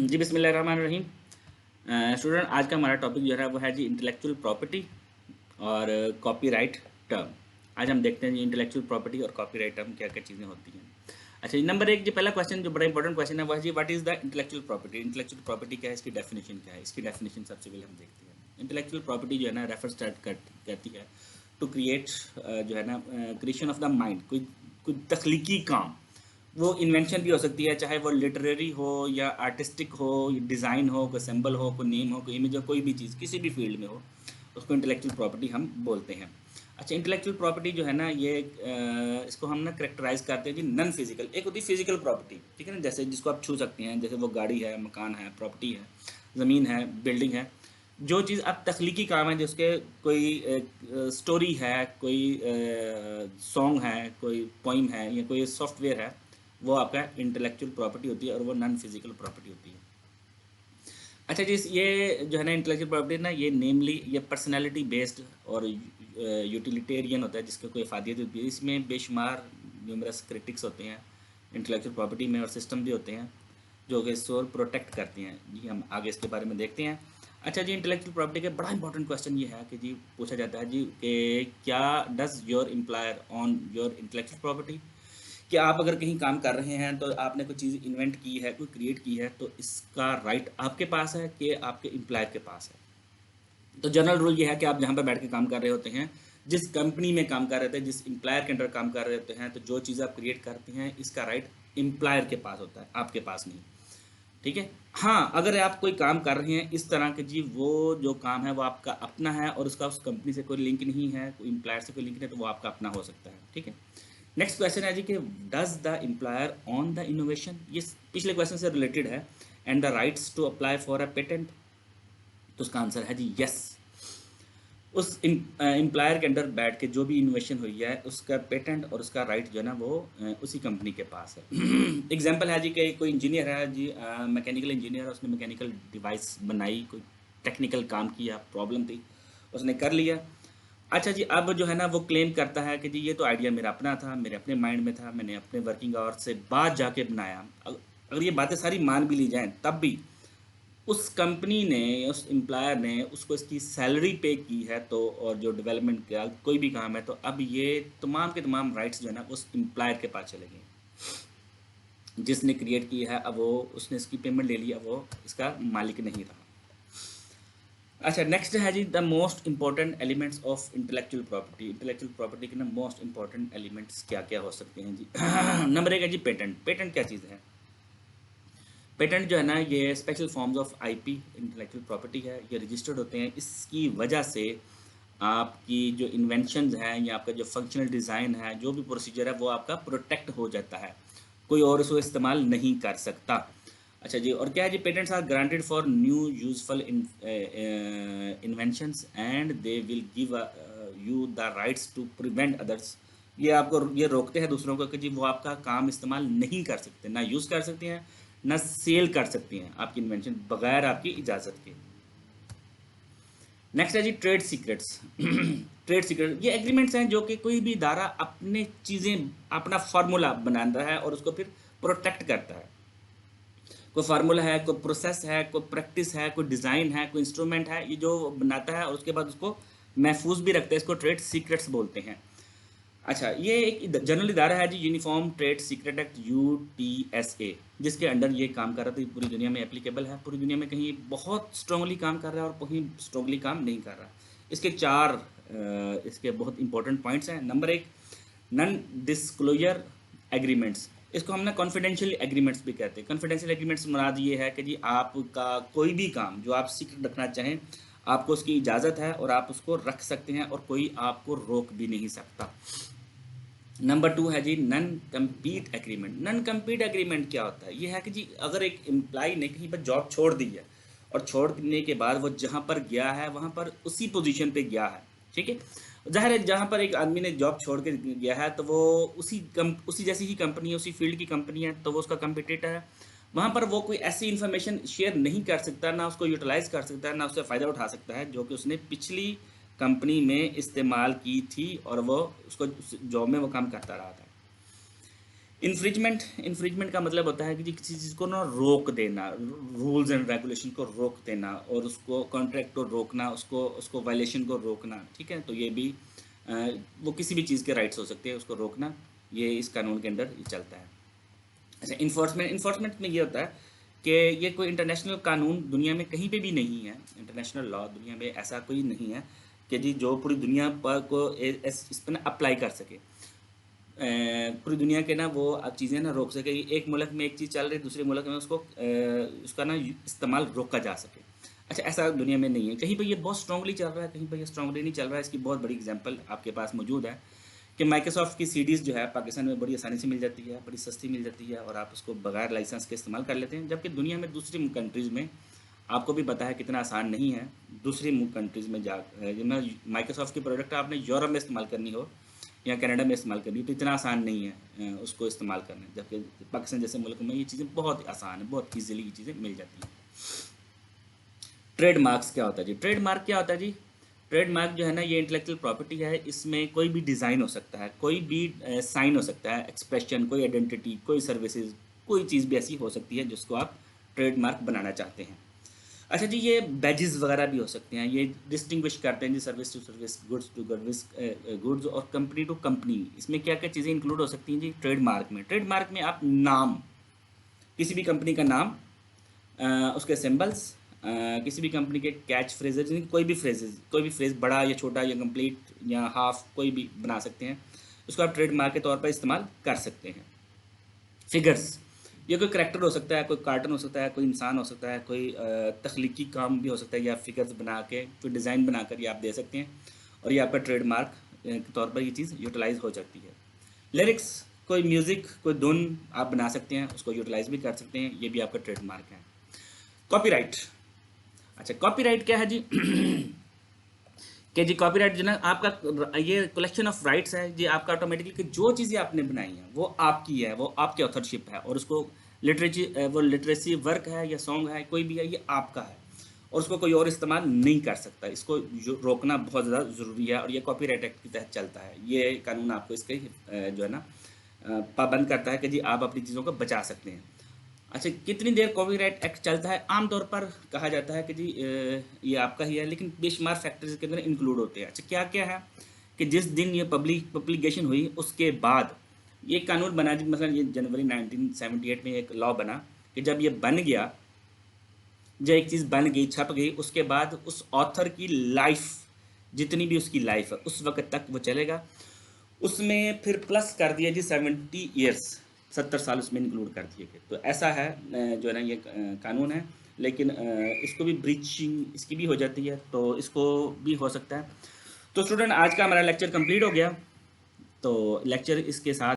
जी बिस्मिल्लाहिर्रहमानिर्रहीम। स्टूडेंट, आज का हमारा टॉपिक जो है वो है जी इंटेलेक्चुअल प्रॉपर्टी और कॉपीराइट टर्म। आज हम देखते हैं जी इंटेलेक्चुअल प्रॉपर्टी और कॉपीराइट टर्म क्या क्या चीज़ें होती हैं। अच्छा जी, नंबर एक, जो पहला क्वेश्चन जो बड़ा इंपॉर्टेंट क्वेश्चन है वो है जी what is the intellectual property. Intellectual property क्या है, इसकी डेफिनेशन क्या है। इसकी डेफिनेशन सबसे पहले हम देखते हैं। इंटेलेक्चुअल प्रॉपर्टी जो है ना रेफर स्टार्ट करती है टू क्रिएट, जो है ना क्रिएशन ऑफ द माइंड, कोई तख्लीकी काम। वो इन्वेंशन भी हो सकती है, चाहे वो लिटरेरी हो या आर्टिस्टिक हो, डिज़ाइन हो, कोई सिंबल हो, कोई नेम हो, कोई इमेज हो, कोई भी चीज़ किसी भी फील्ड में हो, उसको इंटेलेक्चुअल प्रॉपर्टी हम बोलते हैं। अच्छा, इंटेलेक्चुअल प्रॉपर्टी जो है ना ये इसको हम ना करेक्टराइज करते हैं जी नॉन फिजिकल। एक होती है फिजिकल प्रॉपर्टी, ठीक है ना, जैसे जिसको आप छू सकते हैं, जैसे वो गाड़ी है, मकान है, प्रॉपर्टी है, ज़मीन है, बिल्डिंग है। जो चीज़ अब तख्लीकी काम है, जिसके कोई स्टोरी है, कोई सॉन्ग है, कोई पोइम है या कोई सॉफ्टवेयर है, वो आपका इंटेलेक्चुअल प्रॉपर्टी होती है और वो नॉन फिजिकल प्रॉपर्टी होती है। अच्छा जी, ये जो है ना इंटेलेक्चुअल प्रॉपर्टी ना, ये नेमली ये पर्सनालिटी बेस्ड और यूटिलिटेरियन होता है, जिसका कोई अफादियत होती है। इसमें बेशुमार न्यूमरस क्रिटिक्स होते हैं इंटेलेक्चुअल प्रॉपर्टी में, और सिस्टम भी होते हैं जो कि इसको प्रोटेक्ट करते हैं। जी हम आगे इसके बारे में देखते हैं। अच्छा जी, इंटेलेक्चुअल प्रॉपर्टी का बड़ा इंपॉर्टेंट क्वेश्चन ये है कि जी पूछा जाता है जी कि क्या does your employer on your intellectual property. कि आप अगर कहीं काम कर रहे हैं तो आपने कोई चीज़ इन्वेंट की है, कोई क्रिएट की है, तो इसका राइट आपके पास है कि आपके एम्प्लॉयर के पास है। तो जनरल रूल ये है कि आप जहाँ पर बैठ के काम कर रहे होते हैं, जिस कंपनी में काम कर रहे थे, जिस एम्प्लॉयर के अंडर काम कर रहे होते हैं, तो जो चीज़ आप क्रिएट करते हैं इसका राइट एम्प्लॉयर के पास होता है, आपके पास नहीं। ठीक है। हाँ, अगर आप कोई काम कर रहे हैं इस तरह के जी, वो जो काम है वो आपका अपना है और उसका उस कंपनी से कोई लिंक नहीं है, कोई एम्प्लॉयर से कोई लिंक नहीं है, तो वो आपका अपना हो सकता है। ठीक है। नेक्स्ट क्वेश्चन है जी कि does the employer on the innovation. ये पिछले क्वेश्चन से रिलेटेड है। And the rights to apply for a patent. तो उसका आंसर है जी यस। उस एम्प्लॉयर के अंडर बैठ के जो भी इनोवेशन हुई है उसका पेटेंट और उसका राइट जो है ना वो उसी कंपनी के पास है। एग्जांपल है जी कि कोई इंजीनियर है जी, मैकेनिकल इंजीनियर है, उसने मैकेनिकल डिवाइस बनाई, कोई टेक्निकल काम किया, प्रॉब्लम थी, उसने कर लिया। अच्छा जी, अब जो है ना वो क्लेम करता है कि जी ये तो आइडिया मेरा अपना था, मेरे अपने माइंड में था, मैंने अपने वर्किंग आवर्स से बाद जाके बनाया। अगर ये बातें सारी मान भी ली जाएं तब भी उस कंपनी ने, उस एम्प्लॉयर ने उसको इसकी सैलरी पे की है, तो और जो डेवलपमेंट का कोई भी काम है, तो अब ये तमाम के तमाम राइट्स जो है ना उस एम्प्लॉयर के पास चले गए। जिसने क्रिएट की है, अब वो उसने इसकी पेमेंट ले ली, अब वो इसका मालिक नहीं रहा। अच्छा, नेक्स्ट है जी the most important elements of intellectual property. Intellectual property के ना मोस्ट इंपॉर्टेंट एलिमेंट्स क्या क्या हो सकते हैं जी। नंबर एक है जी पेटेंट। पेटेंट क्या चीज़ है। पेटेंट जो है ना ये special forms of IP intellectual property है। ये रजिस्टर्ड होते हैं, इसकी वजह से आपकी जो इन्वेंशंस हैं या आपका जो फंक्शनल डिज़ाइन है, जो भी प्रोसीजर है, वो आपका प्रोटेक्ट हो जाता है, कोई और उसको इस्तेमाल नहीं कर सकता। अच्छा जी, और क्या है जी, patents are granted for new useful inventions and they will give you the rights to prevent others. ये आपको ये रोकते हैं दूसरों को कि जी वो आपका काम इस्तेमाल नहीं कर सकते, ना यूज़ कर सकते हैं, ना सेल कर सकती हैं आपकी इन्वेंशन बगैर आपकी इजाज़त के। नेक्स्ट है जी ट्रेड सीक्रेट्स। ट्रेड सीक्रेट ये एग्रीमेंट्स हैं जो कि कोई भी इदारा अपने चीज़ें, अपना फार्मूला बनाता है और उसको फिर प्रोटेक्ट करता है। कोई फार्मूला है, कोई प्रोसेस है, कोई प्रैक्टिस है, कोई डिज़ाइन है, कोई इंस्ट्रूमेंट है, ये जो बनाता है और उसके बाद उसको महफूज भी रखता है, इसको ट्रेड सीक्रेट्स बोलते हैं। अच्छा, ये एक जनरल इदारा है जी, यूनिफॉर्म ट्रेड सीक्रेट एक्ट यूटीएसए, जिसके अंडर ये काम कर रहा था। पूरी दुनिया में एप्लीकेबल है, पूरी दुनिया में कहीं बहुत स्ट्रांगली काम कर रहा है और कहीं स्ट्रांगली काम नहीं कर रहा। इसके चार इसके बहुत इंपॉर्टेंट पॉइंट्स हैं। नंबर एक, नॉन डिस्क्लोजर एग्रीमेंट्स। इसको हम ना कॉन्फिडेंशियल एग्रीमेंट्स भी कहते हैं। कॉन्फिडेंशियल एग्रीमेंट्स मुराद ये है कि जी आपका कोई भी काम जो आप सीक्रेट रखना चाहें, आपको उसकी इजाज़त है और आप उसको रख सकते हैं और कोई आपको रोक भी नहीं सकता। नंबर टू है जी non compete agreement. Non compete agreement क्या होता है, ये है कि जी अगर एक एम्प्लाई ने कहीं पर जॉब छोड़ दी है और छोड़ने के बाद वो जहाँ पर गया है वहाँ पर उसी पोजीशन पे गया है, ठीक है। जाहिर है जहाँ पर एक आदमी ने जॉब छोड़ के गया है तो वो उसी जैसी ही कंपनी है, उसी फील्ड की कंपनी है, तो वो उसका कंपिटिटर है। वहाँ पर वो कोई ऐसी इन्फॉर्मेशन शेयर नहीं कर सकता, ना उसको यूटिलाइज कर सकता है, ना उससे फ़ायदा उठा सकता है जो कि उसने पिछली कंपनी में इस्तेमाल की थी और वो उसको जॉब में वो काम करता रहा था। इन्फ्रिजमेंट का मतलब होता है कि जी किसी चीज़ को ना रोक देना, रूल्स एंड रेगुलेशन को रोक देना और उसको कॉन्ट्रैक्ट को रोकना, उसको उसको वायलेशन को रोकना, ठीक है। तो ये भी अ, वो किसी भी चीज़ के राइट्स हो सकते हैं, उसको रोकना, ये इस कानून के अंदर ये चलता है। अच्छा, इन्फोर्समेंट में ये होता है कि ये कोई इंटरनेशनल कानून दुनिया में कहीं पे भी नहीं है, इंटरनेशनल लॉ दुनिया में ऐसा कोई नहीं है कि जी जो पूरी दुनिया पर को इस पर ना अप्लाई कर सके। पूरी दुनिया के ना वो अब चीज़ें ना रोक सके, एक मुल्क में एक चीज़ चल रही है दूसरे मुल्क में उसको उसका ना इस्तेमाल रोका जा सके। अच्छा, ऐसा दुनिया में नहीं है, कहीं पर ये बहुत स्ट्रांगली चल रहा है, कहीं पर ये स्ट्रांगली नहीं चल रहा है। इसकी बहुत बड़ी एग्जांपल आपके पास मौजूद है कि माइक्रोसॉफ्ट की सीडीज़ जो है पाकिस्तान में बड़ी आसानी से मिल जाती है, बड़ी सस्ती मिल जाती है और आप उसको बगैर लाइसेंस के इस्तेमाल कर लेते हैं, जबकि दुनिया में दूसरी कंट्रीज़ में आपको भी पता है कितना आसान नहीं है। दूसरी कंट्रीज़ में जा माइक्रोसॉफ्ट की प्रोडक्ट आपने यूरोप में इस्तेमाल करनी हो या कनाडा में इस्तेमाल करनी हो तो इतना आसान नहीं है उसको इस्तेमाल करना, जबकि पाकिस्तान जैसे मुल्क में ये चीज़ें बहुत आसान है, बहुत ईजिली ये चीज़ें मिल जाती हैं। ट्रेडमार्क्स क्या होता है जी? ट्रेडमार्क क्या होता है जी? ट्रेडमार्क जो है ना ये इंटेलेक्चुअल प्रॉपर्टी है, इसमें कोई भी डिज़ाइन हो सकता है, कोई भी साइन हो सकता है, एक्सप्रेशन, कोई आइडेंटिटी, कोई सर्विसेज, कोई चीज़ भी ऐसी हो सकती है जिसको आप ट्रेडमार्क बनाना चाहते हैं। अच्छा जी, ये बैजेस वगैरह भी हो सकते हैं, ये डिस्टिंग्विश करते हैं जी service to service, goods to goods और कंपनी टू कंपनी। इसमें क्या क्या चीज़ें इंक्लूड हो सकती हैं जी ट्रेडमार्क में? ट्रेडमार्क में आप नाम, किसी भी कंपनी का नाम, उसके सिंबल्स, किसी भी कंपनी के कैच फ्रेजेज, कोई भी फ्रेज बड़ा या छोटा या कंप्लीट या हाफ कोई भी बना सकते हैं, उसको आप ट्रेडमार्क के तौर पर इस्तेमाल कर सकते हैं। फिगर्स, ये कोई करैक्टर हो सकता है, कोई कार्टून हो सकता है, कोई इंसान हो सकता है, कोई तख्लीकी काम भी हो सकता है, या फिगर्स बना के कोई डिज़ाइन बना कर ये आप दे सकते हैं और ये आपका ट्रेडमार्क के तौर पर ये चीज़ यूटिलाइज हो सकती है। लिरिक्स, कोई म्यूज़िक, कोई धुन आप बना सकते हैं, उसको यूटिलाइज भी कर सकते हैं, ये भी आपका ट्रेडमार्क है। कॉपीराइट, अच्छा कॉपीराइट क्या है जी? कि जी कॉपीराइट जो ना आपका ये कलेक्शन ऑफ राइट्स है जी, आपका ऑटोमेटिकली कि जो चीज़ें आपने बनाई हैं वो आपकी है, वो आपकी ऑथरशिप है और उसको वो लिटरेसी वर्क है या सॉन्ग है, कोई भी है, ये आपका है और उसको कोई और इस्तेमाल नहीं कर सकता। इसको रोकना बहुत ज़्यादा ज़रूरी है और ये कॉपीराइट एक्ट के तहत चलता है। ये कानून आपको इसके जो है ना पाबंद करता है कि जी आप अपनी चीज़ों को बचा सकते हैं। अच्छा, कितनी देर कॉपीराइट एक्ट चलता है? आमतौर पर कहा जाता है कि जी ये आपका ही है, लेकिन बेशुमार फैक्टर्स के अंदर इंक्लूड होते हैं। अच्छा, क्या क्या है कि जिस दिन ये पब्लिकेशन हुई उसके बाद ये कानून बना जी, मतलब ये जनवरी 1978 में एक लॉ बना कि जब ये बन गया, जब एक चीज़ बन गई, छप गई, उसके बाद उस ऑथर की लाइफ, जितनी भी उसकी लाइफ है उस वक्त तक वो चलेगा। उसमें फिर प्लस कर दिया जी 70 ईयर्स, 70 साल उसमें इंक्लूड कर दिए गए। तो ऐसा है जो है ना ये कानून है, लेकिन इसको भी ब्रीचिंग इसकी भी हो जाती है, तो इसको भी हो सकता है। तो स्टूडेंट, आज का हमारा लेक्चर कंप्लीट हो गया, तो लेक्चर इसके साथ